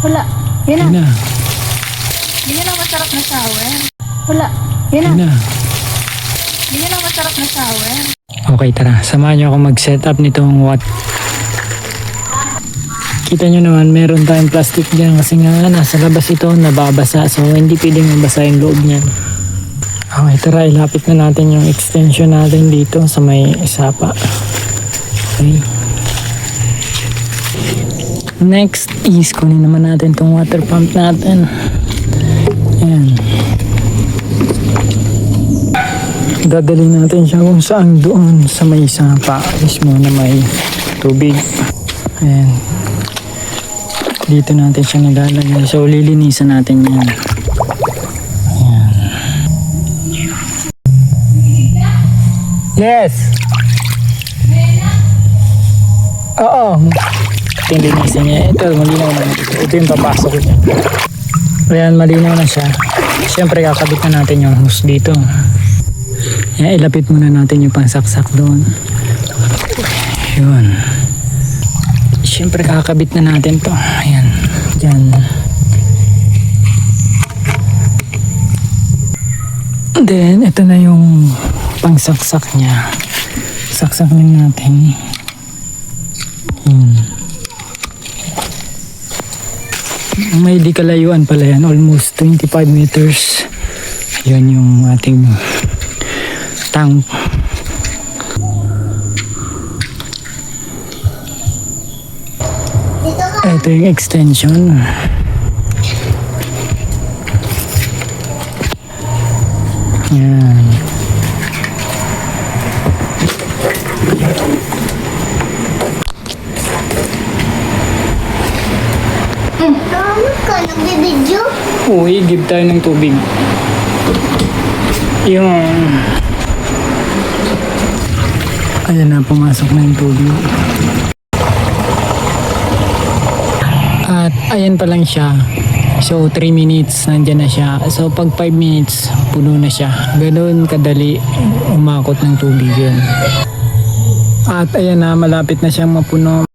Wala. Yan Yan na. na. Yan lang masarap na shower. Wala. Yan Yan na. na. Yan lang masarap na shower. Okay, tara. Samahan nyo ako mag-set up nitong Kita nyo naman, meron tayong plastic dyan kasi nga nasa labas ito, nababasa. So, hindi pwedeng mabasa yung loob niyan. Okay, tara. Ilapit na natin yung extension natin dito sa may sapa. Okay. Next is kunin naman natin tong water pump natin. Ayan. Dadalhin natin siya kung saan doon sa may sapa mismo na may tubig. Ayan. Dito natin siya nilalagay. So lilinisan natin yan. Ayan. Yes! Oo. Ito yung linisan niya. Ito, malinaw na. Ito yung papasok niya. Ayan, malinaw na siya. Siyempre, kakabit na natin yung hose dito. Ayan, ilapit muna natin yung pansaksak doon. Yun. Siyempre, kakabit na natin to. Ayan. Diyan. Then, ito na yung pangsaksak niya. Saksak lang natin. May di kalayuan pala yan, almost 25 meters. Yan yung ating tank. Ito yung extension. Yan. Nagbibidyo? Uy, give tayo ng tubig. Yung... Ayan na, pumasok na yung tubig. At ayan pa lang siya. So 3 minutes, nandyan na siya. So pag 5 minutes, puno na siya. Ganoon kadali umakot ng tubig yun. At ayan na, malapit na siyang mapuno.